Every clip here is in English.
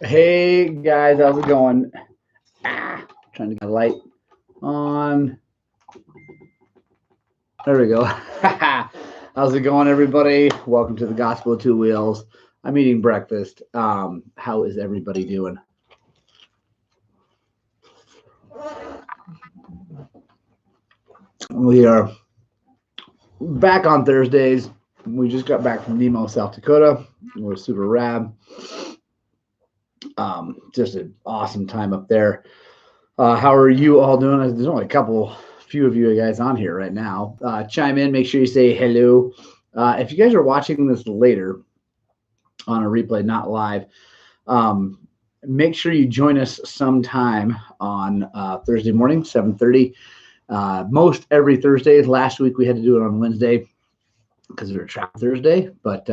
Hey guys, how's it going? Trying to get a light on. There we go. How's it going, everybody? Welcome to the Gospel of Two Wheels. I'm eating breakfast. How is everybody doing? We are back on Thursdays. We just got back from Nemo, South Dakota. We're super rad. Just an awesome time up there. How are you all doing? There's only a few of you guys on here right now. Chime in. Make sure you say hello. If you guys are watching this later on a replay, not live, make sure you join us sometime on Thursday morning, 7:30. Most every Thursday. Last week we had to do it on Wednesday because we were trapped Thursday. But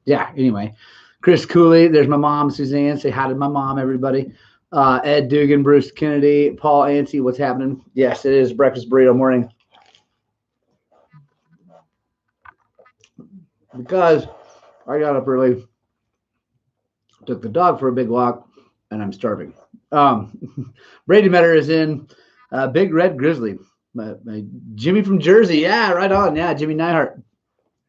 yeah, anyway, Chris Cooley, there's my mom, Suzanne. Say hi to my mom, everybody. Ed Dugan, Bruce Kennedy, Paul Anstey, what's happening? Yes, it is breakfast burrito morning. Because I got up early, took the dog for a big walk, and I'm starving. Brady Metter is in. Big Red Grizzly. Jimmy from Jersey. Yeah, right on. Yeah, Jimmy Neihart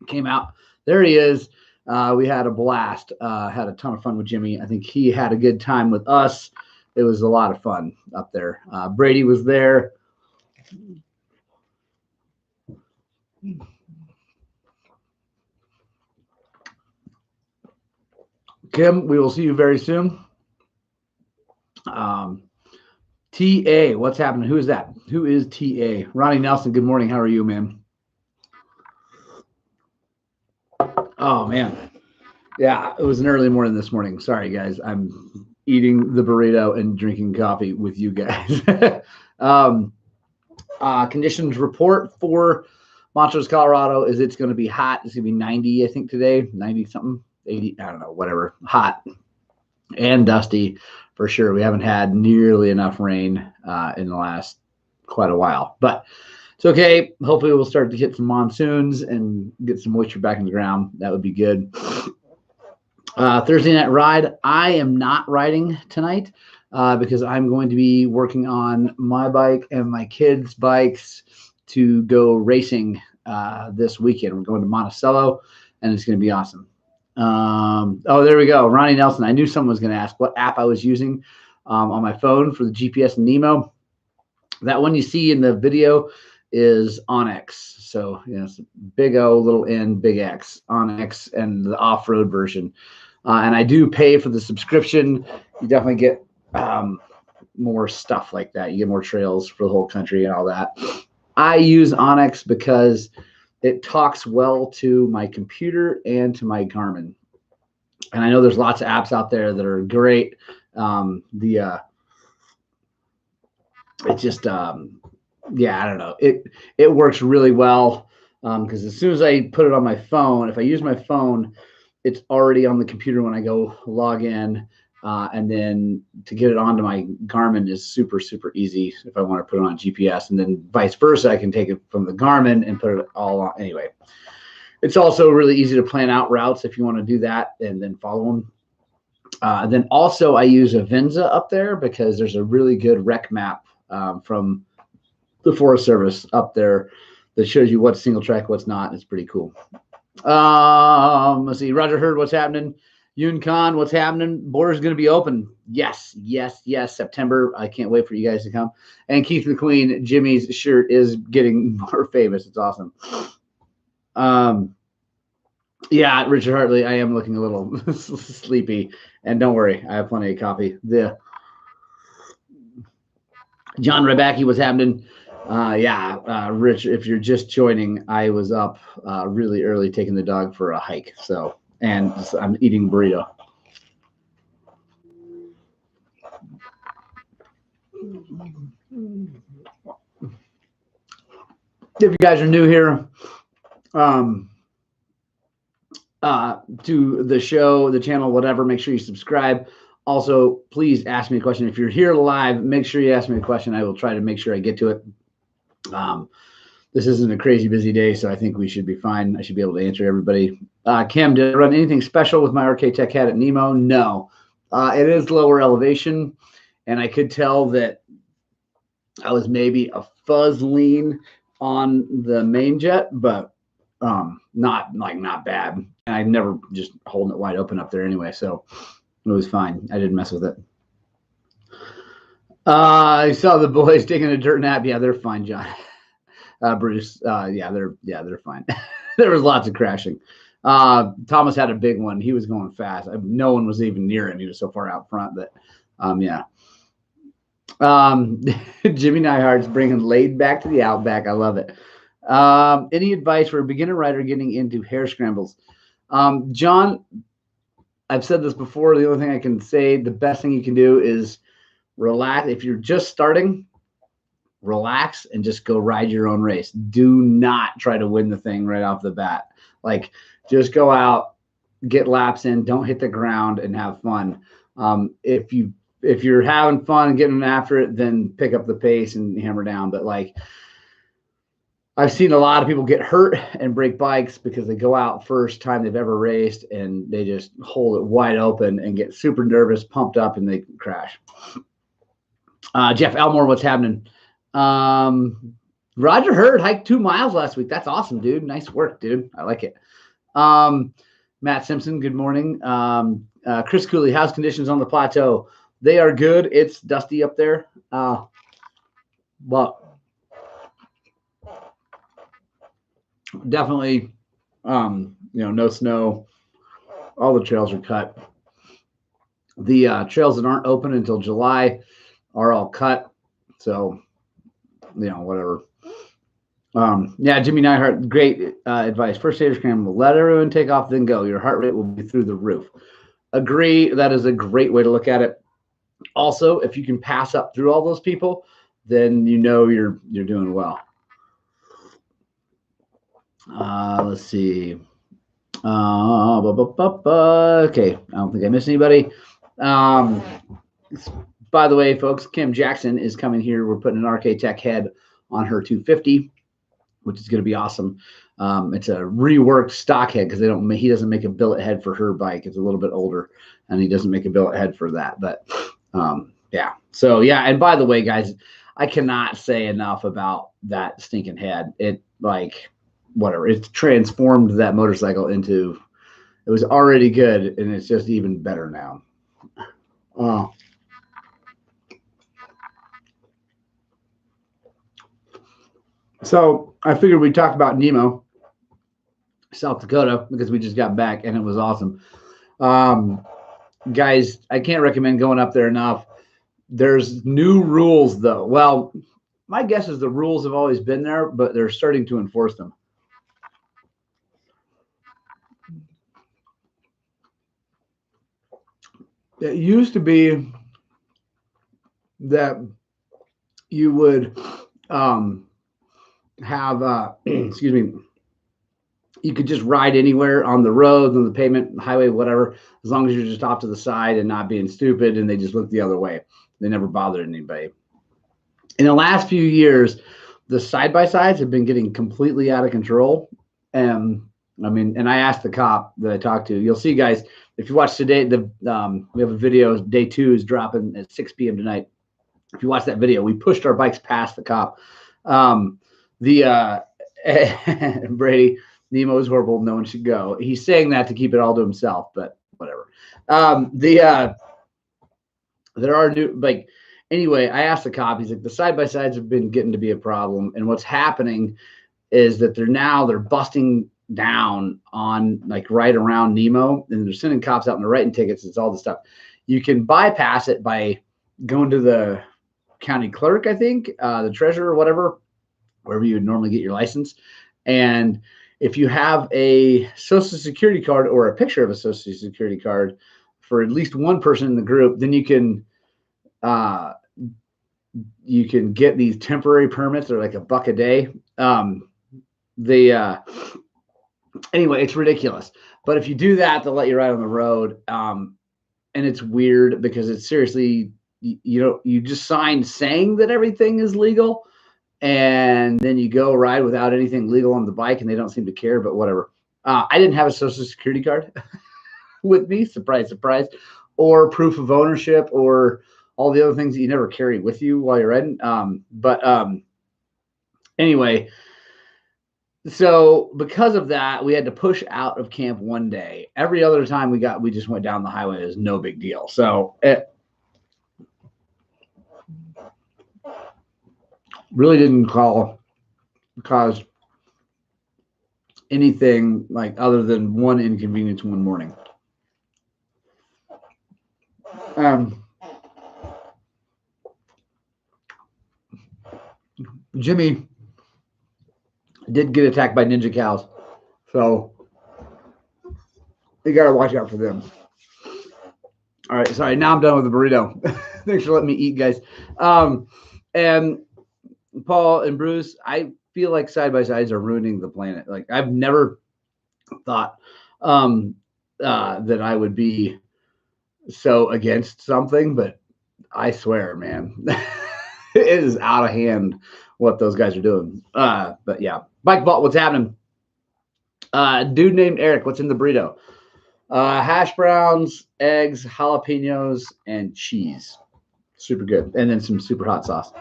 came out. There he is. We had a blast. Had a ton of fun with Jimmy. I think he had a good time with us. It was a lot of fun up there. Brady was there. Kim, we will see you very soon. TA, what's happening? Who is that? Who is TA? Ronnie Nelson, good morning. How are you, man? Oh, man. Yeah, it was an early morning this morning. Sorry, guys. I'm eating the burrito and drinking coffee with you guys. Conditions report for Montrose, Colorado is it's going to be hot. It's going to be 90, I think, today. 90 something, 80, I don't know, whatever. Hot and dusty for sure. We haven't had nearly enough rain in the last quite a while, but it's okay. Hopefully we'll start to hit some monsoons and get some moisture back in the ground. That would be good. Thursday night ride. I am not riding tonight because I'm going to be working on my bike and my kids' bikes to go racing this weekend. We're going to Monticello, and it's going to be awesome. Oh, there we go. Ronnie Nelson. I knew someone was going to ask what app I was using on my phone for the GPS and Nemo. That one you see in the video is Onyx. So, it's big O, little N, big X, Onyx, and the off-road version. And I do pay for the subscription. You definitely get more stuff like that. You get more trails for the whole country and all that. I use Onyx because it talks well to my computer and to my Garmin. And I know there's lots of apps out there that are great. It just, yeah, I don't know. It works really well because as soon as I put it on my phone, if I use my phone, it's already on the computer when I go log in. And then to get it onto my Garmin is super, super easy if I want to put it on GPS. And then vice versa, I can take it from the Garmin and put it all on. Anyway, it's also really easy to plan out routes if you want to do that and then follow them. Then also I use Avenza up there because there's a really good rec map from the Forest Service up there that shows you what's single track, what's not. It's pretty cool. Let's see. Roger Hurd, what's happening? Yoon Khan, what's happening? Border's going to be open. Yes. September. I can't wait for you guys to come. And Keith McQueen, Jimmy's shirt is getting more famous. It's awesome. Yeah, Richard Hartley, I am looking a little sleepy. And don't worry, I have plenty of coffee. John Rebecki, what's happening? Rich, if you're just joining, I was up really early taking the dog for a hike. So, and I'm eating burrito. If you guys are new here to the show, the channel, whatever, make sure you subscribe. Also, please ask me a question. If you're here live, make sure you ask me a question. I will try to make sure I get to it. This isn't a crazy busy day, so I think we should be fine. I should be able to answer everybody. Cam, did I run anything special with my RK Tech hat at Nemo? No. It is lower elevation, and I could tell that I was maybe a fuzz lean on the main jet, but not bad. And I never just holding it wide open up there anyway, so it was fine. I didn't mess with it. I saw the boys taking a dirt nap. Yeah, they're fine, John. Bruce. Yeah, they're fine. There was lots of crashing. Thomas had a big one. He was going fast. No one was even near him. He was so far out front that, yeah. Jimmy Nyhart's bringing Laid back to the Outback. I love it. Any advice for a beginner rider getting into hair scrambles? John, I've said this before. The only thing I can say, the best thing you can do is relax. If you're just starting, relax and just go ride your own race. Do not try to win the thing right off the bat. Like, just go out, get laps in, don't hit the ground, and have fun. If you're having fun and getting after it, then pick up the pace and hammer down. But like, I've seen a lot of people get hurt and break bikes because they go out first time they've ever raced and they just hold it wide open and get super nervous, pumped up, and they crash. Jeff Elmore, what's happening? Roger Hurd hiked 2 miles last week. That's awesome, dude. Nice work, dude. I like it. Matt Simpson, good morning. Chris Cooley, how's conditions on the plateau? They are good. It's dusty up there. But definitely, no snow. All the trails are cut. The trails that aren't open until July are all cut. So, whatever. Yeah, Jimmy Nyhart, great advice. First stage scramble, let everyone take off, then go. Your heart rate will be through the roof. Agree. That is a great way to look at it. Also, if you can pass up through all those people, then you're doing well. Let's see. Okay, I don't think I missed anybody. By the way, folks, Kim Jackson is coming here. We're putting an RK Tech head on her 250, which is going to be awesome. It's a reworked stock head because he doesn't make a billet head for her bike. It's a little bit older, and he doesn't make a billet head for that. But yeah. So yeah, and by the way, guys, I cannot say enough about that stinking head. It's transformed that motorcycle into, it was already good, and it's just even better now. So I figured we'd talk about Nemo, South Dakota, because we just got back and it was awesome. Guys, I can't recommend going up there enough. There's new rules, though. Well, my guess is the rules have always been there, but they're starting to enforce them. It used to be that you would have excuse me, you could just ride anywhere on the road, on the pavement, highway, whatever, as long as you're just off to the side and not being stupid, and they just look the other way. They never bothered anybody. In the last few years, the side-by-sides have been getting completely out of control. And I asked the cop that I talked to, you'll see, guys, if you watch today, we have a video, day 2 is dropping at 6 p.m. tonight. If you watch that video, we pushed our bikes past the cop. Brady, Nemo is horrible. No one should go. He's saying that to keep it all to himself, but whatever. There are new, anyway, I asked the cop, he's like, the side-by-sides have been getting to be a problem. And what's happening is that they're busting down on right around Nemo, and they're sending cops out and they're writing tickets. It's all the stuff. You can bypass it by going to the county clerk, I think, the treasurer or whatever, wherever you would normally get your license. And if you have a social security card or a picture of a social security card for at least one person in the group, then you can get these temporary permits. They're like $1 a day. Anyway, it's ridiculous. But if you do that, they'll let you ride on the road. And it's weird because it's seriously, you just sign saying that everything is legal, and then you go ride without anything legal on the bike, and they don't seem to care, but whatever. I didn't have a social security card with me. Surprise, surprise. or proof of ownership or all the other things that you never carry with you while you're riding. Anyway, so because of that, we had to push out of camp one day. Every other time we just went down the highway. It was no big deal. So it really didn't cause anything like other than one inconvenience one morning. Jimmy did get attacked by ninja cows, so you gotta watch out for them. All right, sorry. Now I'm done with the burrito. Thanks for letting me eat, guys. And Paul and Bruce, I feel like side-by-sides are ruining the planet. Like, I've never thought that I would be so against something, but I swear, man, it is out of hand what those guys are doing. But yeah, Bike Vault, what's happening? Dude named Eric, what's in the burrito? Hash browns, eggs, jalapenos, and cheese. Super good. And then some super hot sauce.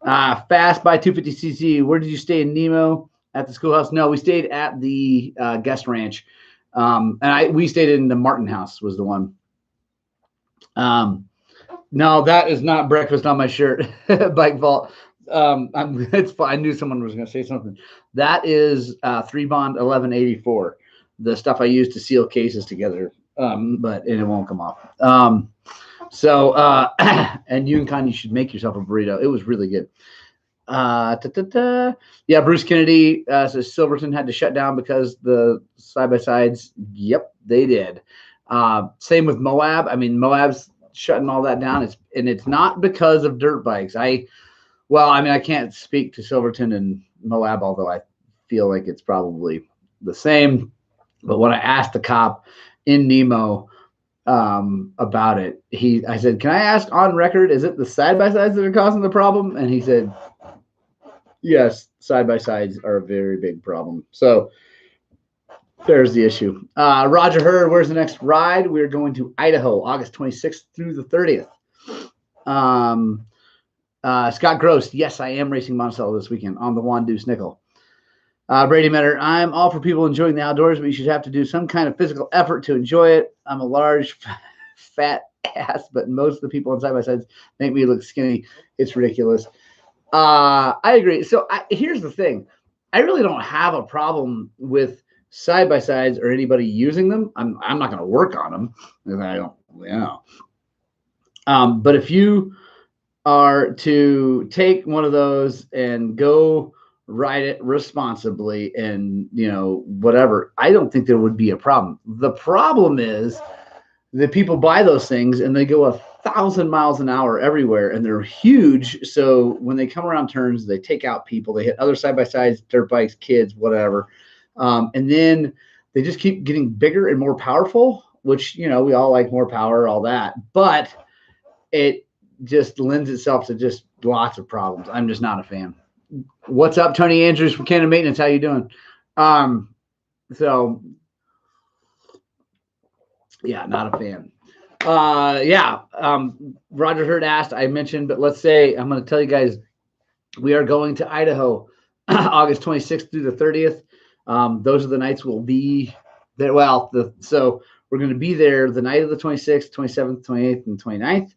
Fast by 250cc. Where did you stay in Nemo? At the schoolhouse? No, we stayed at the guest ranch. And we stayed in the Martin House was the one. No, that is not breakfast on my shirt. Bike Vault. It's fine. I knew someone was going to say something. That is 3-bond 1184. The stuff I use to seal cases together, but it won't come off. And you should make yourself a burrito. It was really good. Yeah, Bruce Kennedy says Silverton had to shut down because the side-by-sides. Yep, they did. Same with Moab. I mean, Moab's shutting all that down. It's not because of dirt bikes. I can't speak to Silverton and Moab, although I feel like it's probably the same. But when I asked the cop in Nemo about it, I said, "Can I ask on record, is it the side-by-sides that are causing the problem?" And he said, "Yes, side-by-sides are a very big problem." So there's the issue. Roger Hurd, where's the next ride? We're going to Idaho, August 26th through the 30th. Scott Gross, yes, I am racing Monticello this weekend on the Juan Deuce Nickel. Brady Metter, I'm all for people enjoying the outdoors, but you should have to do some kind of physical effort to enjoy it. I'm a large, fat ass, but most of the people on side-by-sides make me look skinny. It's ridiculous. I agree. So here's the thing. I really don't have a problem with side-by-sides or anybody using them. I'm not going to work on them because I don't, but if you are to take one of those and go ride it responsibly and whatever, I don't think there would be a problem. The problem is that people buy those things and they go 1,000 miles an hour everywhere and they're huge. So when they come around turns, they take out people, they hit other side-by-sides, dirt bikes, kids, whatever. And then they just keep getting bigger and more powerful, which, we all like more power, all that, but it just lends itself to just lots of problems. I'm just not a fan. What's up, Tony Andrews from Canada Maintenance? How you doing? Yeah, not a fan. Roger Hurd asked, I mentioned, but let's say, I'm going to tell you guys, we are going to Idaho, August 26th through the 30th. Those are the nights we'll be there. So we're going to be there the night of the 26th, 27th, 28th, and 29th.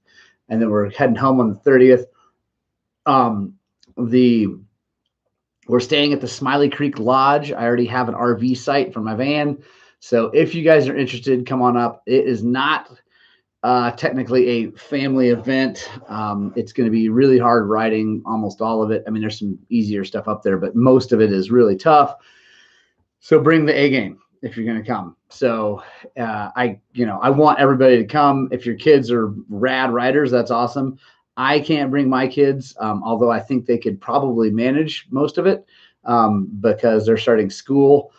And then we're heading home on the 30th. We're staying at the Smiley Creek Lodge. I already have an RV site for my van. So if you guys are interested, come on up. It is not technically a family event. It's going to be really hard riding, almost all of it. I mean, there's some easier stuff up there, but most of it is really tough. So bring the A game if you're going to come. So I want everybody to come. If your kids are rad riders, that's awesome. I can't bring my kids, although I think they could probably manage most of it because they're starting school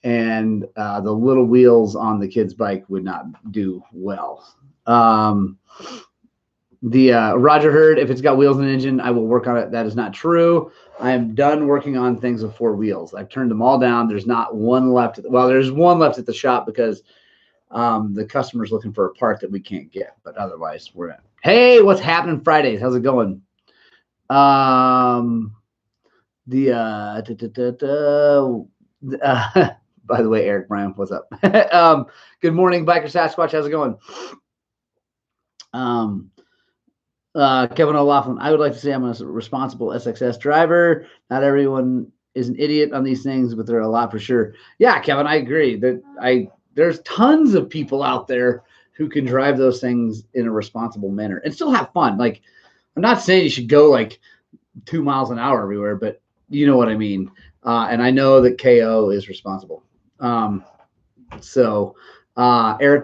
and the little wheels on the kid's bike would not do well. Roger Hurd, if it's got wheels and engine, I will work on it. That is not true. I am done working on things with 4 wheels. I've turned them all down. There's not one left. There's one left at the shop because The customer's looking for a part that we can't get, but otherwise we're in. Hey, what's happening Fridays? How's it going? By the way, Eric Bryan, what's up? Good morning, Biker Sasquatch. How's it going? Kevin O'Laughlin, I would like to say I'm a responsible SXS driver. Not everyone is an idiot on these things, but there are a lot for sure. Yeah, Kevin, I agree that there's tons of people out there who can drive those things in a responsible manner and still have fun. Like, I'm not saying you should go like 2 miles an hour everywhere, but you know what I mean. And I know that KO is responsible. Eric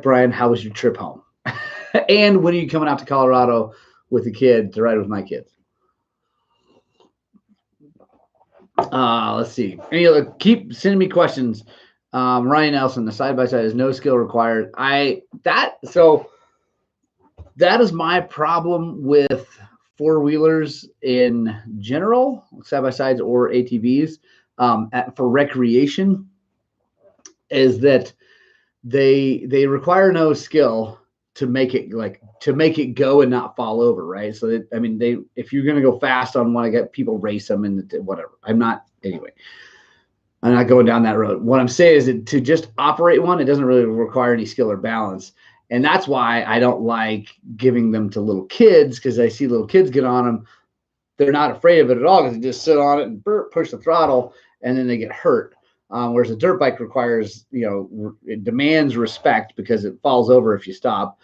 Bryan, how was your trip home? And when are you coming out to Colorado with the kid to ride with my kids? Let's see. Keep sending me questions. Ryan Nelson, the side-by-side is no skill required. That is my problem with four-wheelers in general, side-by-sides or ATVs, for recreation, is that they require no skill to make it go and not fall over, right? So that, I mean, if you're going to go fast on one, I get people race them and whatever. I'm not going down that road. What I'm saying is that to just operate one, it doesn't really require any skill or balance. And that's why I don't like giving them to little kids, because I see little kids get on them. They're not afraid of it at all because they just sit on it and push the throttle, and then they get hurt. Whereas a dirt bike requires, it demands respect because it falls over if you stop.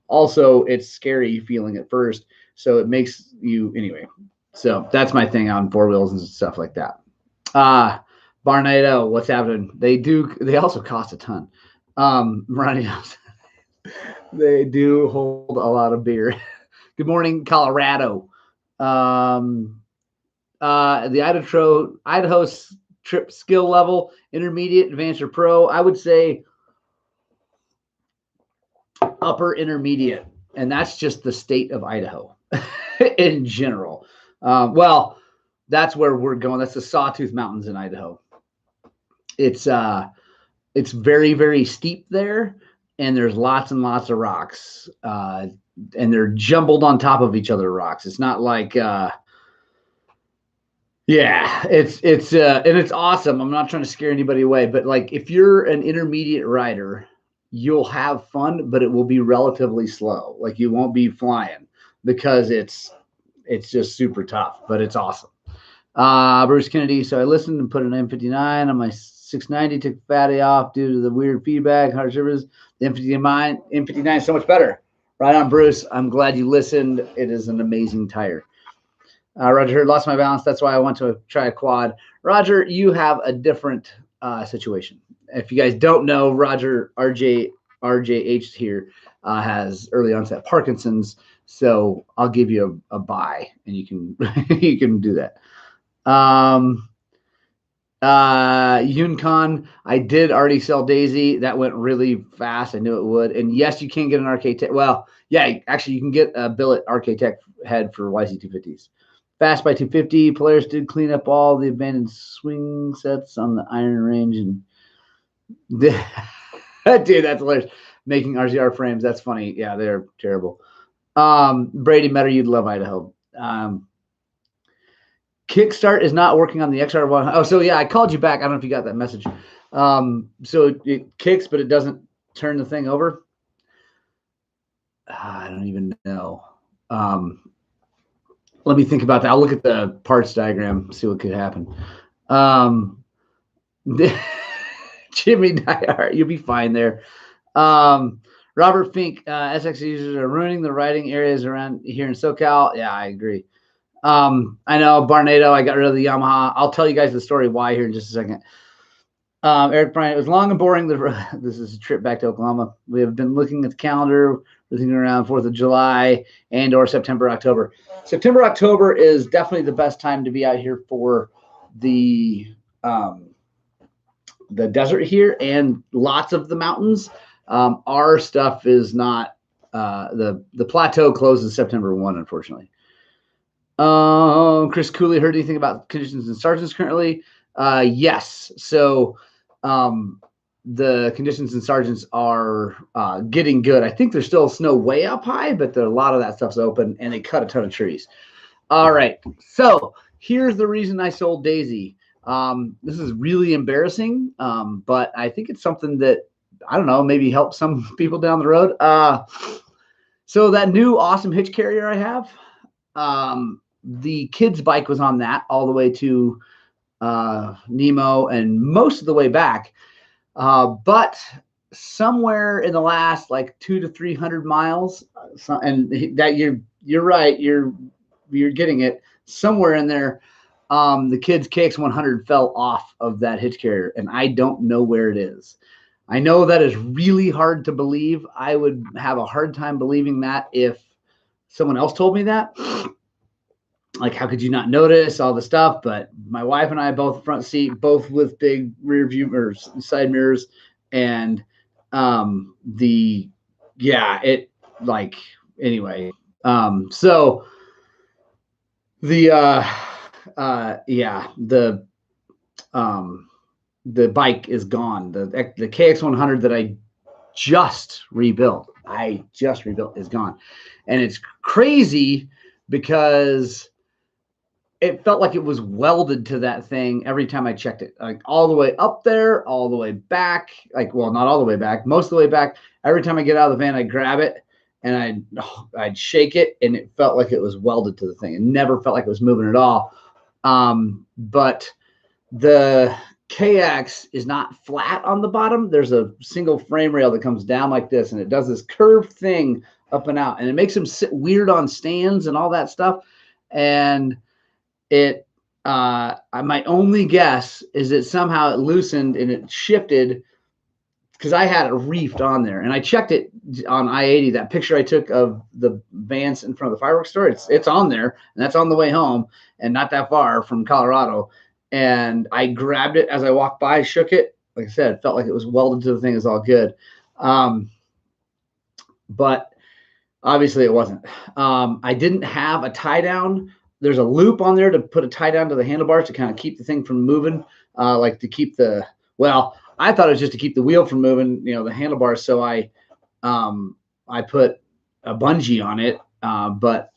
Also, it's scary feeling at first, so it makes you anyway. So that's my thing on four wheels and stuff like that. Barnado, what's happening? They also cost a ton. Ronnie, they do hold a lot of beer. Good morning, Colorado. The Idaho trip skill level, intermediate, advanced, or pro. I would say upper intermediate, and that's just the state of Idaho in general. Well, that's where we're going. That's the Sawtooth Mountains in Idaho. It's very, very steep there, and there's lots and lots of rocks, and they're jumbled on top of each other rocks. It's not like it's awesome. I'm not trying to scare anybody away, but like if you're an intermediate rider, you'll have fun, but it will be relatively slow. Like you won't be flying because it's just super tough, but it's awesome. Bruce Kennedy. So I listened and put an M59 on my 690, took fatty off due to the weird feedback, hard service. The M59 is so much better. Right on, Bruce. I'm glad you listened. It is an amazing tire. Roger, lost my balance. That's why I want to try a quad. Roger, you have a different situation. If you guys don't know, Roger, RJH here has early onset Parkinson's. So I'll give you a buy, and you can you can do that. Yuncon, I did already sell Daisy. That went really fast. I knew it would. And yes, you can get an RK Tech. Well, yeah, actually, you can get a billet RK Tech head for YC250s. Fast by 250. Polaris did clean up all the abandoned swing sets on the Iron Range, and dude, that's hilarious. Making RZR frames. That's funny. Yeah, they're terrible. Brady Metter, you'd love Idaho. Kickstart is not working on the XR1. Oh, so yeah, I called you back. I don't know if you got that message. So it kicks, but it doesn't turn the thing over. I don't even know. Let me think about that. I'll look at the parts diagram, see what could happen. Jimmy Dyer, you'll be fine there. Robert Fink, SX users are ruining the riding areas around here in SoCal. Yeah, I agree. I know Barnado, I got rid of the Yamaha. I'll tell you guys the story why here in just a second. Eric Bryant, it was long and boring. This is a trip back to Oklahoma. We have been looking at the calendar, looking around 4th of July and or September, October. September, October is definitely the best time to be out here for the desert here and lots of the mountains. Our stuff is not, the plateau closes September 1, unfortunately. Chris Cooley, heard anything about conditions and sergeants currently? Yes. So the conditions and sergeants are getting good. I think there's still snow way up high, but a lot of that stuff's open, and they cut a ton of trees. All right, so here's the reason I sold Daisy. This is really embarrassing, but I think it's something that, I don't know, maybe help some people down the road. So that new awesome hitch carrier I have, the kid's bike was on that all the way to Nemo and most of the way back. But somewhere in the last like 200 to 300 miles, and that you're right, you're getting it somewhere in there. The kid's KX100 fell off of that hitch carrier, and I don't know where it is. I know that is really hard to believe. I would have a hard time believing that if someone else told me that. Like, how could you not notice all the stuff? But my wife and I, both front seat, both with big rear view mirrors, side mirrors, and anyway. So the bike is gone. The KX100 that I just rebuilt is gone, and it's crazy because it felt like it was welded to that thing every time I checked it, like all the way up there, all the way back, like, well, not all the way back, most of the way back. Every time I get out of the van, I grab it and I'd shake it, and it felt like it was welded to the thing. It never felt like it was moving at all. But the KX is not flat on the bottom. There's a single frame rail that comes down like this, and it does this curved thing up and out, and it makes them sit weird on stands and all that stuff. And it, my only guess is that somehow it loosened and it shifted, because I had it reefed on there, and I checked it on I-80. That picture I took of the vans in front of the fireworks store, it's on there, and that's on the way home, and not that far from Colorado. And I grabbed it as I walked by, shook it. Like I said, it felt like it was welded to the thing. It's all good. But obviously it wasn't. I didn't have a tie down. There's a loop on there to put a tie down to the handlebars to kind of keep the thing from moving, like to keep the, well, I thought it was just to keep the wheel from moving, the handlebars. So I put a bungee on it, but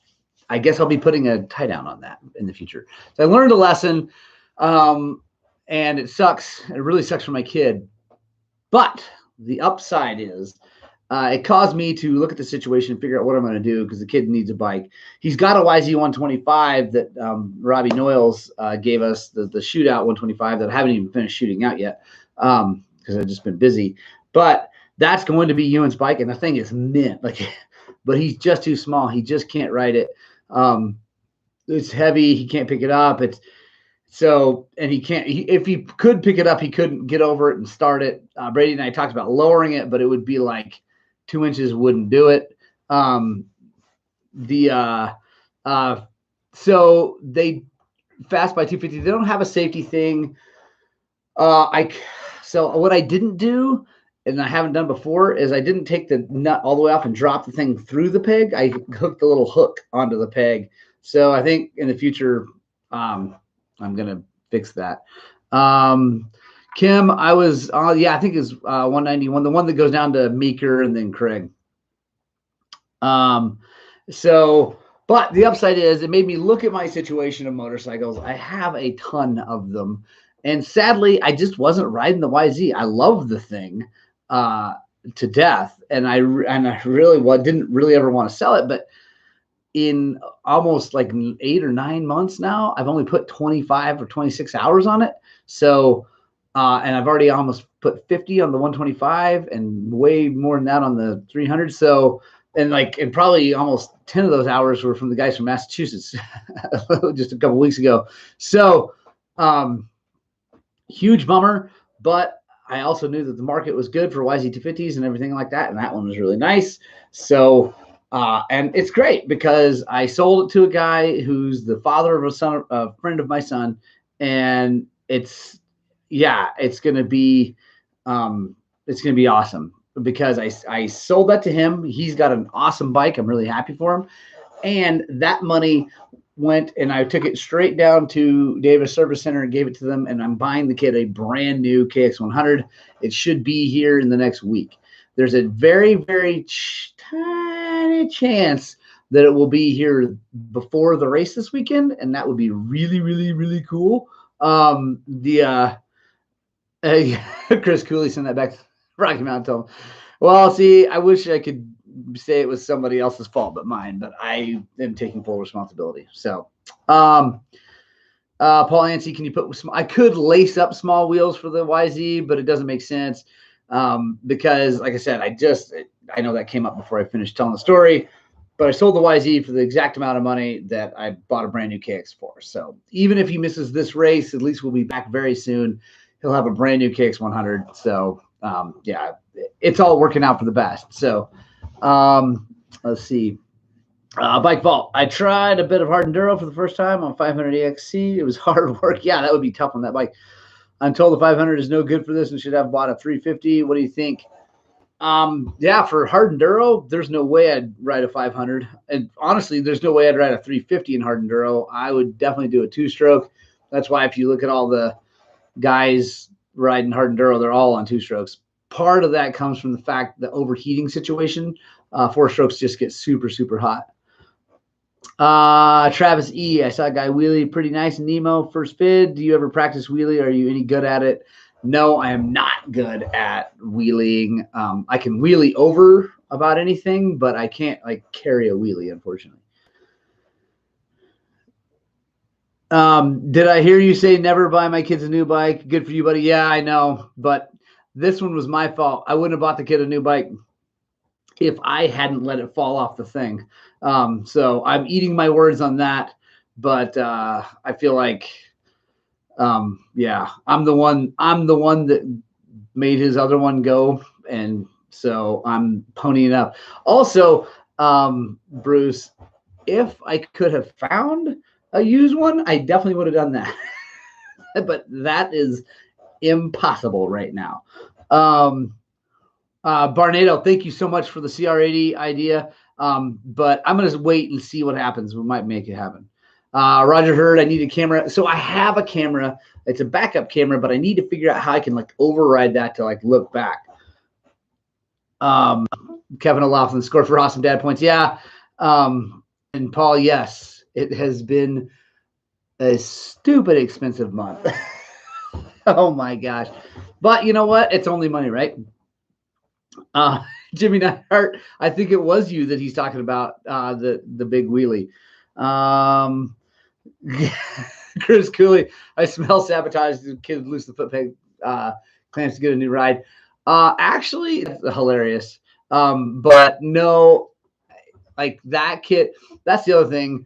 I guess I'll be putting a tie down on that in the future. So I learned a lesson, and it sucks. It really sucks for my kid. But the upside is, it caused me to look at the situation and figure out what I'm going to do, because the kid needs a bike. He's got a YZ125 that Robbie Noyles gave us, the shootout 125 that I haven't even finished shooting out yet, because I've just been busy. But that's going to be Ewan's bike, and the thing is mint. But he's just too small. He just can't ride it. It's heavy. He can't pick it up. And he can't. If he could pick it up, he couldn't get over it and start it. Brady and I talked about lowering it, but it would be like 2 inches wouldn't do it. So they fast by 250. They don't have a safety thing. So what I didn't do, and I haven't done before, is I didn't take the nut all the way off and drop the thing through the peg. I hooked the little hook onto the peg. So I think in the future, I'm gonna fix that. Kim, I was, I think it's 191, the one that goes down to Meeker and then Craig. But the upside is it made me look at my situation of motorcycles. I have a ton of them, and sadly, I just wasn't riding the YZ. I love the thing to death, and I really didn't really ever want to sell it. But in almost like 8 or 9 months now, I've only put 25 or 26 hours on it. So, and I've already almost put 50 on the 125 and way more than that on the 300. So, and probably almost 10 of those hours were from the guys from Massachusetts just a couple weeks ago. So, huge bummer, but I also knew that the market was good for YZ250s and everything like that. And that one was really nice. So, and it's great because I sold it to a guy who's the father of a friend of my son. And it's going to be awesome because I sold that to him. He's got an awesome bike. I'm really happy for him. And that money went and I took it straight down to Davis Service Center and gave it to them. And I'm buying the kid a brand new KX100. It should be here in the next week. There's a very, very tiny chance that it will be here before the race this weekend. And that would be really, really, really cool. Chris Cooley sent that back to Rocky Mountain. Told him, well, see, I wish I could say it was somebody else's fault but mine, but I am taking full responsibility. So, Paul Yancey, can you put I could lace up small wheels for the YZ, but it doesn't make sense because, like I said, I know that came up before I finished telling the story, but I sold the YZ for the exact amount of money that I bought a brand new KX for. So even if he misses this race, at least we'll be back very soon. He'll have a brand new KX100. So yeah, it's all working out for the best. So let's see. Bike vault. I tried a bit of hard enduro for the first time on 500 EXC. It was hard work. Yeah, that would be tough on that bike. I'm told the 500 is no good for this and should have bought a 350. What do you think? Yeah, for hard enduro, there's no way I'd ride a 500. And honestly, there's no way I'd ride a 350 in hard enduro. I would definitely do a two-stroke. That's why if you look at all the guys riding hard enduro, they're all on two strokes. Part of that comes from the fact the overheating situation. 4 strokes just get super, super hot. Travis E. I saw a guy wheelie pretty nice in Nemo first bid. Do you ever practice wheelie? Are you any good at it? No, I am not good at wheeling. I can wheelie over about anything, but I can't like carry a wheelie, unfortunately. Did I hear you say never buy my kids a new bike? Good for you, buddy. Yeah, I know, but this one was my fault. I wouldn't have bought the kid a new bike if I hadn't let it fall off the thing. So I'm eating my words on that, but I feel like, yeah, I'm the one that made his other one go, and so I'm ponying up. Also, Bruce, if I could have found a used one, I definitely would have done that. But that is impossible right now. Barnado, thank you so much for the CR80 idea. But I'm going to wait and see what happens. We might make it happen. Roger Hurd, I need a camera. So I have a camera. It's a backup camera, but I need to figure out how I can like override that to like look back. Kevin O'Loughlin, score for awesome dad points. Yeah. And Paul, yes, it has been a stupid expensive month. Oh my gosh. But you know what? It's only money, right? Jimmy Neihart, I think it was you that he's talking about, the big wheelie. Chris Cooley, I smell sabotage. The kid lose the foot peg, claims to get a new ride. Actually, it's hilarious. But no, like that kid, that's the other thing.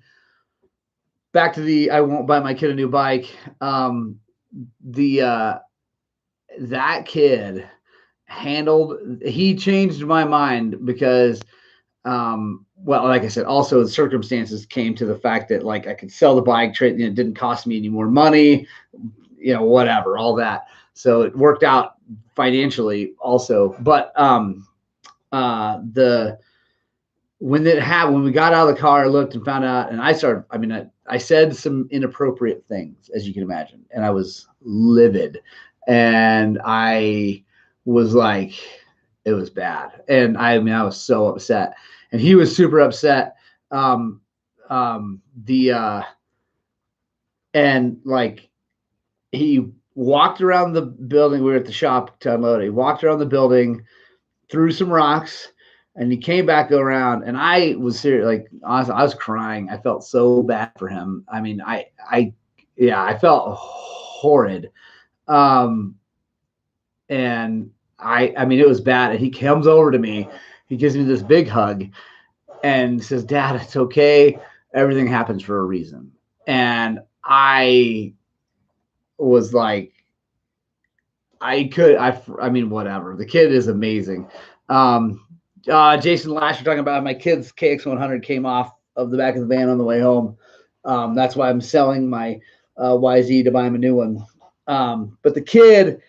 Back to the I won't buy my kid a new bike. That kid he changed my mind because well, like I said, also the circumstances came to the fact that like I could sell the bike, trade, it didn't cost me any more money, whatever, all that. So it worked out financially also. But when we got out of the car, looked and found out, and I said some inappropriate things, as you can imagine, and I was livid, and I was like, it was bad. And I was so upset, and he was super upset. And like he walked around the building. We were at the shop to unload it. He walked around the building, threw some rocks, and he came back around, and I was serious. Like, honestly, I was crying. I felt so bad for him. I mean, I felt horrid. And I mean, it was bad. And he comes over to me. He gives me this big hug and says, "Dad, it's okay. Everything happens for a reason." And I was like, I mean, whatever. The kid is amazing. Jason Lasher talking about my kid's KX100 came off of the back of the van on the way home. That's why I'm selling my YZ to buy him a new one. But the kid,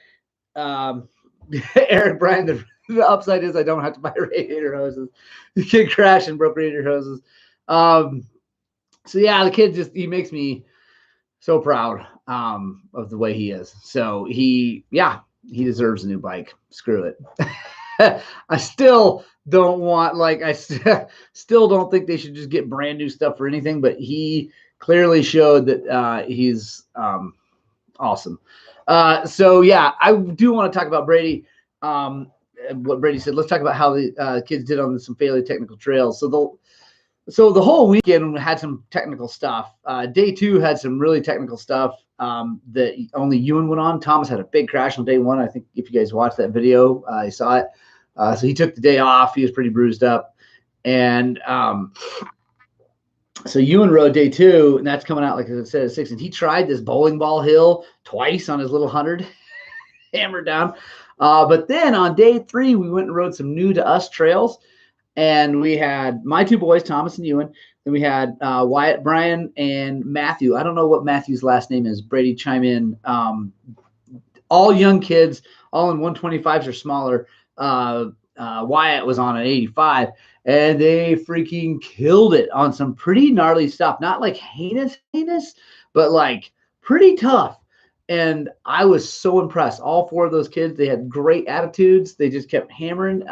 Eric Bryan, the upside is I don't have to buy radiator hoses. The kid crashed and broke radiator hoses. So yeah, the kid he makes me so proud of the way he is. So he deserves a new bike. Screw it. I still don't want still don't think they should just get brand new stuff for anything, but he clearly showed that he's awesome. So yeah, I do want to talk about Brady. What Brady said. Let's talk about how the kids did on some fairly technical trails. So the whole weekend had some technical stuff. Day 2 had some really technical stuff that only Ewan went on. Thomas had a big crash on day 1. I think if you guys watched that video, you saw it. So he took the day off. He was pretty bruised up. And so Ewan rode day 2, and that's coming out, like I said, at 6. And he tried this bowling ball hill twice on his little 100, hammered down. But then on day 3, we went and rode some new to us trails. And we had my 2 boys, Thomas and Ewan. Then we had Wyatt, Brian, and Matthew. I don't know what Matthew's last name is. Brady, chime in. All young kids, all in 125s or smaller. Wyatt was on an 85, and they freaking killed it on some pretty gnarly stuff. Not like heinous, but like pretty tough. And I was so impressed. All 4 of those kids, they had great attitudes. They just kept hammering.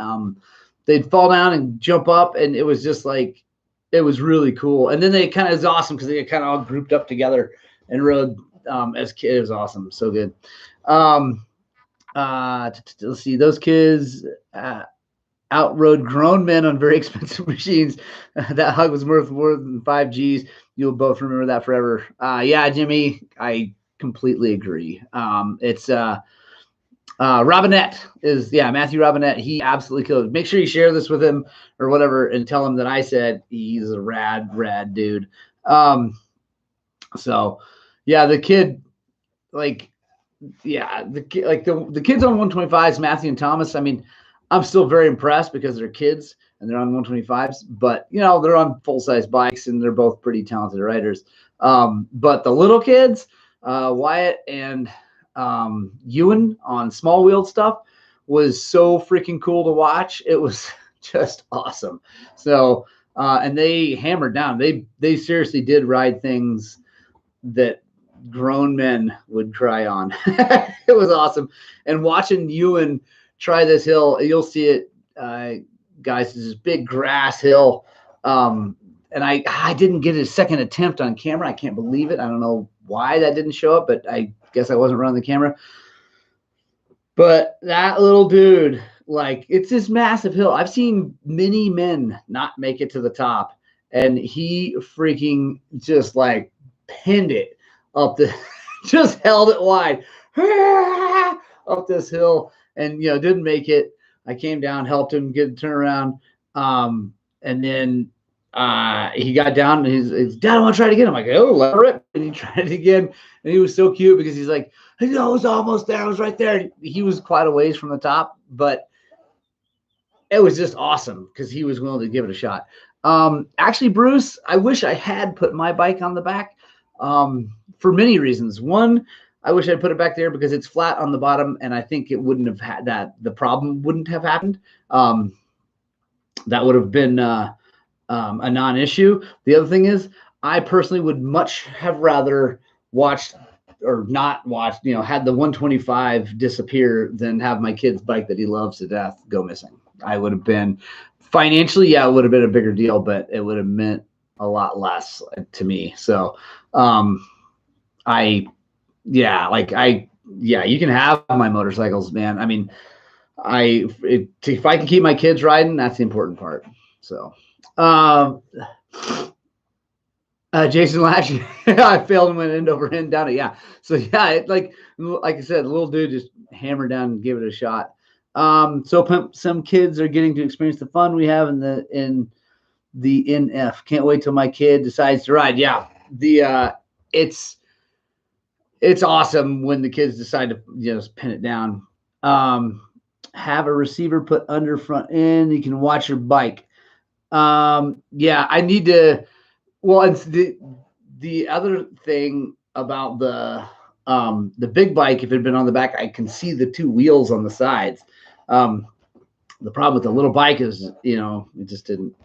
They'd fall down and jump up, and it was just like, it was really cool. And then it was awesome because they kind of all grouped up together and rode as kids. It was awesome. So good. Let's see. Those kids outrode grown men on very expensive machines. That hug was worth more than 5 G's. You'll both remember that forever. Yeah, Jimmy, I completely agree. It's Robinette is, Matthew Robinette. He absolutely killed it. Make sure you share this with him or whatever and tell him that I said he's a rad dude. So yeah, the kid, the kids on 125s, Matthew and Thomas. I mean, I'm still very impressed because they're kids and they're on 125s, but they're on full-size bikes and they're both pretty talented riders. But the little kids, Wyatt and Ewan on small wheeled stuff was so freaking cool to watch. It was just awesome. So and they hammered down. They seriously did ride things that grown men would cry on. It was awesome. And watching Ewan try this hill, you'll see it, guys. It's this big grass hill. And I didn't get a second attempt on camera. I can't believe it. I don't know why that didn't show up, but I guess I wasn't running the camera. But that little dude, it's this massive hill. I've seen many men not make it to the top, and he freaking just pinned it up just held it wide up this hill, and didn't make it. I came down, helped him get a turnaround, and then he got down and he's Dad, I want to try it again. I'm like, oh, let her rip. And he tried it again. And he was so cute because he's like, I was almost there. I was right there. He was quite a ways from the top, but it was just awesome because he was willing to give it a shot. Actually, Bruce, I wish I had put my bike on the back for many reasons. One, I wish I'd put it back there because it's flat on the bottom, and I think it wouldn't have had that. The problem wouldn't have happened. That would have been a non-issue. The other thing is, I personally would much have rather watched or not watched, had the 125 disappear than have my kid's bike that he loves to death go missing. I would have been financially, it would have been a bigger deal, but it would have meant a lot less to me. So, you can have my motorcycles, man. I mean, if I can keep my kids riding, that's the important part. So, Jason Lash, I failed and went end over end down it. Yeah. So yeah, like I said, the little dude just hammered down and gave it a shot. So some kids are getting to experience the fun we have in the NF. Can't wait till my kid decides to ride. Yeah. It's awesome when the kids decide to just pin it down. Have a receiver put under front end. You can watch your bike. I need to. Well, it's the other thing about the big bike. If it had been on the back, I can see the 2 wheels on the sides. The problem with the little bike is, it just didn't.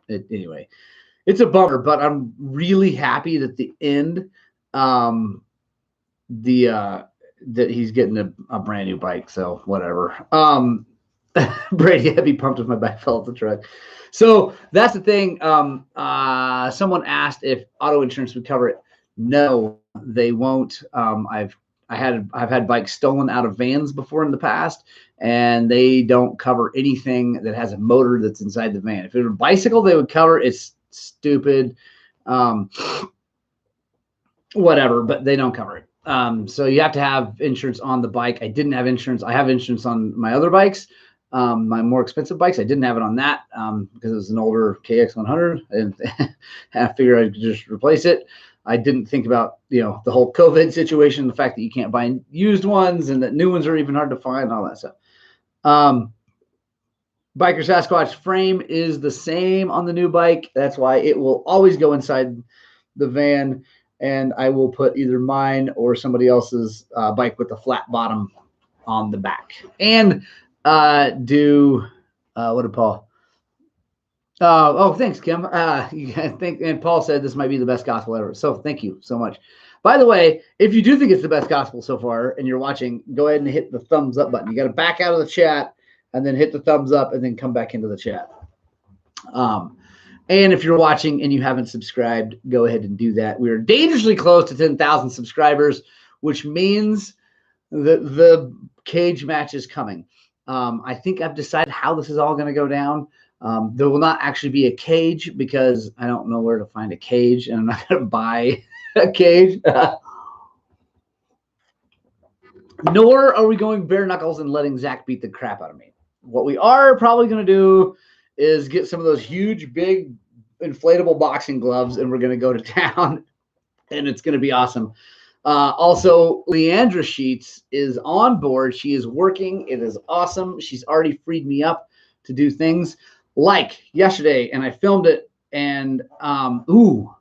Anyway. it's a bummer, but I'm really happy that the end, that he's getting a brand new bike. So whatever. Brady, I'd be pumped if my bike fell off the truck. So that's the thing. Someone asked if auto insurance would cover it. No, they won't. I've had bikes stolen out of vans before in the past, and they don't cover anything that has a motor that's inside the van. If it were a bicycle, they would cover. It's stupid. Whatever, but they don't cover it. So you have to have insurance on the bike. I didn't have insurance. I have insurance on my other bikes, my more expensive bikes. I didn't have it on that because it was an older KX100, and I figured I could just replace it. I didn't think about, the whole COVID situation, the fact that you can't buy used ones and that new ones are even hard to find and all that stuff. Biker Sasquatch frame is the same on the new bike. That's why it will always go inside the van. And I will put either mine or somebody else's bike with the flat bottom on the back. And what did Paul? Thanks, Kim. And Paul said this might be the best gospel ever. So thank you so much. By the way, if you do think it's the best gospel so far and you're watching, go ahead and hit the thumbs up button. You got to back out of the chat and then hit the thumbs up and then come back into the chat. And if you're watching and you haven't subscribed, go ahead and do that. We're dangerously close to 10,000 subscribers, which means that the cage match is coming. I think I've decided how this is all going to go down. There will not actually be a cage because I don't know where to find a cage, and I'm not going to buy a cage. Nor are we going bare knuckles and letting Zach beat the crap out of me. What we are probably going to do is get some of those huge, big, inflatable boxing gloves, and we're going to go to town, and it's going to be awesome. Also, Leandra Sheets is on board. She is working. It is awesome. She's already freed me up to do things like yesterday, and I filmed it, and full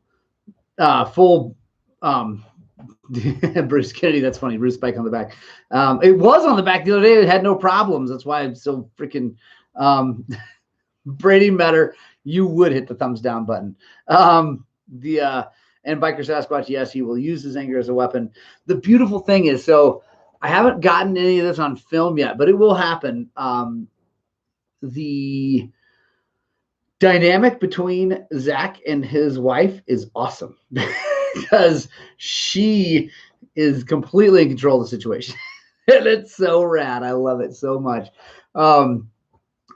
Bruce Kennedy, that's funny. Bruce bike on the back. It was on the back the other day. It had no problems. That's why I'm so freaking Brady Metter. You would hit the thumbs down button. And Biker Sasquatch, yes, he will use his anger as a weapon. The beautiful thing is, so I haven't gotten any of this on film yet, but it will happen. The dynamic between Zach and his wife is awesome because she is completely in control of the situation. And it's so rad. I love it so much.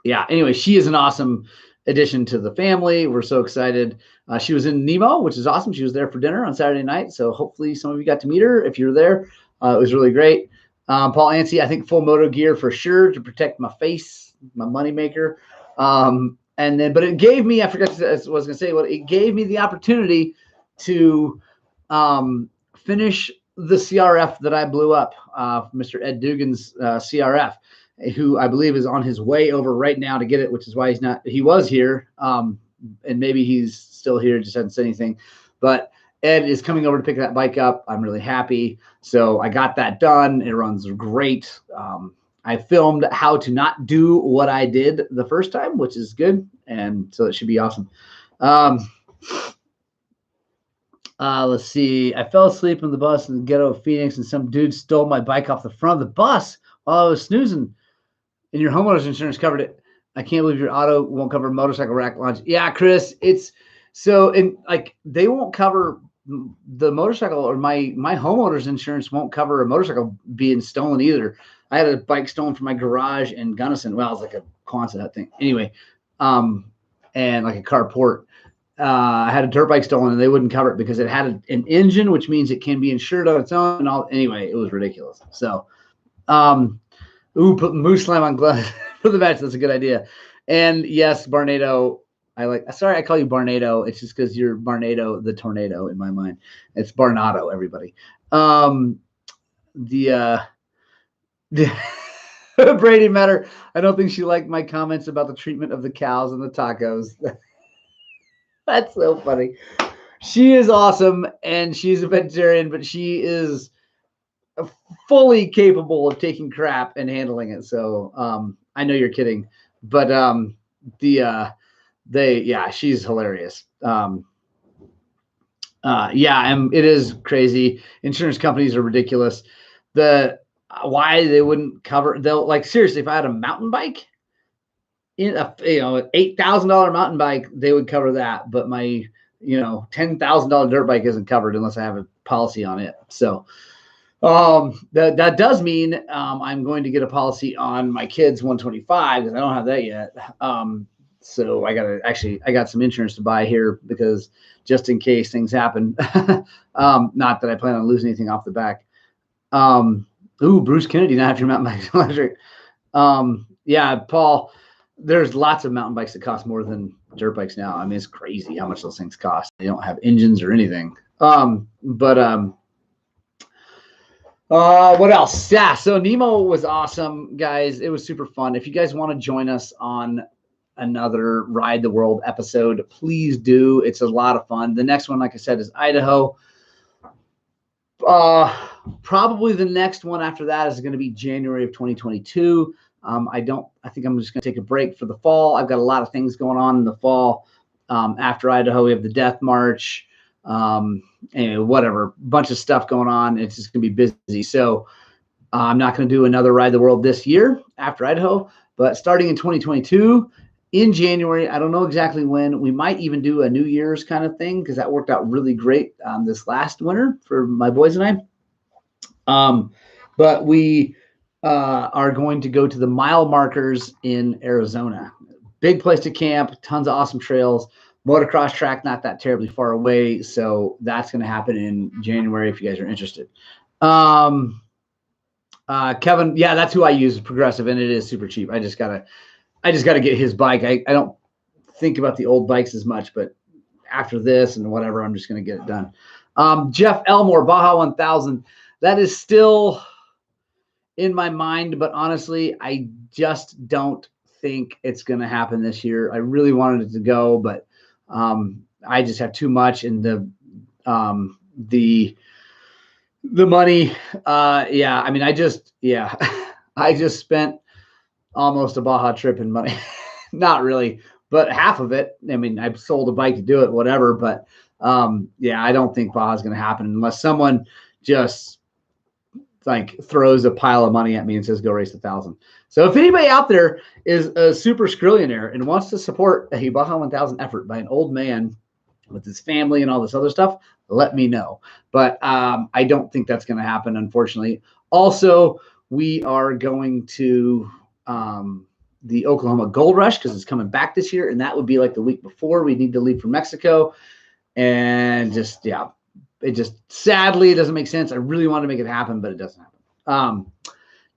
Anyway, she is an awesome addition to the family. We're so excited. She was in Nemo, which is awesome. She was there for dinner on Saturday night. So hopefully some of you got to meet her. If you're there, it was really great. Paul Anstey, I think full moto gear for sure to protect my face, my moneymaker. But it gave me, I forgot to say, I was going to say, it gave me the opportunity to finish the CRF that I blew up, Mr. Ed Dugan's CRF, who I believe is on his way over right now to get it, which is why he was here. And maybe he's still here, just hasn't said anything. But Ed is coming over to pick that bike up. I'm really happy. So I got that done. It runs great. I filmed how to not do what I did the first time, which is good. And so it should be awesome. Let's see. I fell asleep on the bus in the ghetto of Phoenix, and some dude stole my bike off the front of the bus while I was snoozing. And your homeowner's insurance covered it. I can't believe your auto won't cover motorcycle rack launch. Yeah, Chris, it's so, and like they won't cover the motorcycle, or my homeowner's insurance won't cover a motorcycle being stolen either. I had a bike stolen from my garage in Gunnison. Well, it was like a Quonset thing. Anyway, and like a carport. I had a dirt bike stolen, and they wouldn't cover it because it had an engine, which means it can be insured on its own. And all. Anyway, it was ridiculous. So, put Moose Slam on gloves for the match. That's a good idea. And yes, Barnado. Sorry, I call you Barnado. It's just because you're Barnado, the tornado in my mind. It's Barnado, everybody. Brady Matter. I don't think she liked my comments about the treatment of the cows and the tacos. That's so funny. She is awesome, and she's a vegetarian, but she is fully capable of taking crap and handling it. So I know you're kidding, but she's hilarious. Yeah, and it is crazy. Insurance companies are ridiculous. Why they wouldn't cover, they'll like, seriously, if I had a mountain bike, in a $8,000 mountain bike, they would cover that, but my $10,000 dirt bike isn't covered unless I have a policy on it. So that does mean I'm going to get a policy on my kid's 125 because I don't have that yet. So I got some insurance to buy here because just in case things happen. Not that I plan on losing anything off the back. Bruce Kennedy, not after mountain bikes electric. Yeah, Paul, there's lots of mountain bikes that cost more than dirt bikes now. I mean, it's crazy how much those things cost. They don't have engines or anything. What else? Yeah, so Nemo was awesome, guys. It was super fun. If you guys want to join us on another Ride the World episode, please do. It's a lot of fun. The next one, like I said, is Idaho. Probably the next one after that is going to be January of 2022. I think I'm just going to take a break for the fall. I've got a lot of things going on in the fall. After Idaho, we have the Death March, and whatever, bunch of stuff going on. It's just going to be busy. So I'm not going to do another Ride the World this year after Idaho, but starting in 2022 in January, I don't know exactly when, we might even do a New Year's kind of thing because that worked out really great this last winter for my boys and I. But we are going to go to the mile markers in Arizona. Big place to camp, tons of awesome trails, motocross track, not that terribly far away. So that's going to happen in January if you guys are interested. Kevin, yeah, that's who I use, Progressive, and it is super cheap. I just gotta get his bike. I don't think about the old bikes as much, but after this and whatever, I'm just going to get it done. Jeff Elmore, Baja 1000. That is still in my mind, but honestly, I just don't think it's going to happen this year. I really wanted it to go, but I just have too much in the money. Yeah, I mean, I just spent almost a Baja trip in money. Not really, but half of it. I mean, I sold a bike to do it, whatever. But yeah, I don't think Baja is going to happen unless someone just like throws a pile of money at me and says, go race 1,000. So if anybody out there is a super Skrillionaire and wants to support a Baja 1000 effort by an old man with his family and all this other stuff, let me know. But I don't think that's going to happen, unfortunately. Also, we are going to the Oklahoma Gold Rush because it's coming back this year, and that would be like the week before we need to leave for Mexico. And just, yeah, it just sadly it doesn't make sense. I really want to make it happen, but it doesn't happen.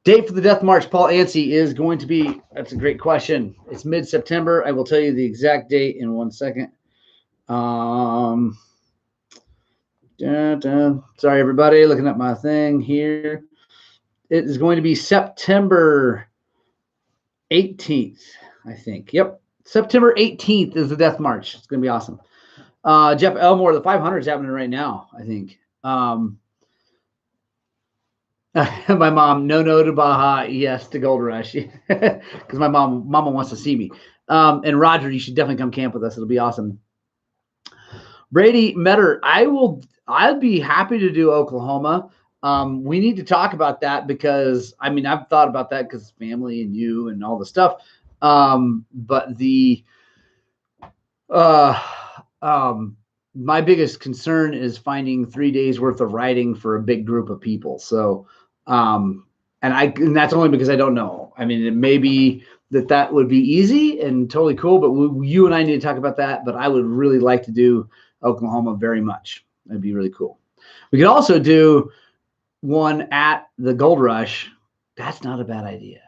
Date for the Death March, Paul Ansey, is going to be, that's a great question. It's mid-September. I will tell you the exact date in 1 second. Sorry, everybody, looking at my thing here. It is going to be September 18th, I think. Yep. September 18th is the Death March. It's going to be awesome. Jeff Elmore, the 500 is happening right now, I think. My mom, no to Baja, yes to Gold Rush. Because my mama wants to see me. And Roger, you should definitely come camp with us. It'll be awesome. Brady Metter, I'd be happy to do Oklahoma. We need to talk about that because, I mean, I've thought about that because family and you and all the stuff. But my biggest concern is finding 3 days worth of riding for a big group of people. So, and that's only because I don't know. I mean, it may be that would be easy and totally cool, but you and I need to talk about that. But I would really like to do Oklahoma very much. That'd be really cool. We could also do one at the Gold Rush. That's not a bad idea.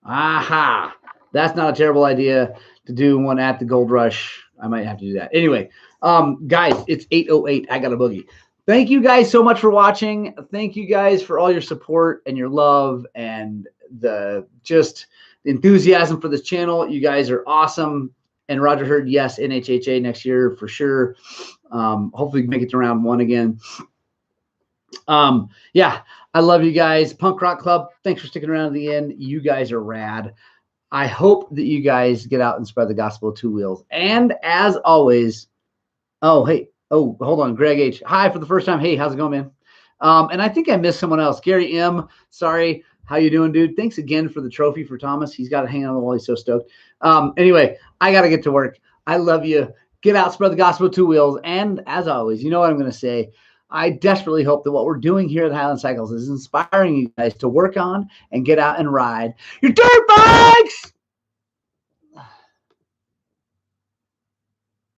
Aha. That's not a terrible idea to do one at the Gold Rush. I might have to do that. Anyway, guys, it's 8:08. I got a boogie. Thank you guys so much for watching. Thank you guys for all your support and your love and the enthusiasm for this channel. You guys are awesome. And Roger heard, yes, NHHA next year for sure. Hopefully make it to round 1 again. Yeah, I love you guys. Punk Rock Club, thanks for sticking around to the end. You guys are rad. I hope that you guys get out and spread the gospel of two wheels. And as always, Oh, hey. Oh, hold on. Greg H. Hi for the first time. Hey, how's it going, man? And I think I missed someone else. Gary M. Sorry. How you doing, dude? Thanks again for the trophy for Thomas. He's got to hang on the wall. He's so stoked. Anyway, I got to get to work. I love you. Get out, spread the gospel with two wheels. And as always, you know what I'm going to say. I desperately hope that what we're doing here at Highland Cycles is inspiring you guys to work on and get out and ride your dirt bikes.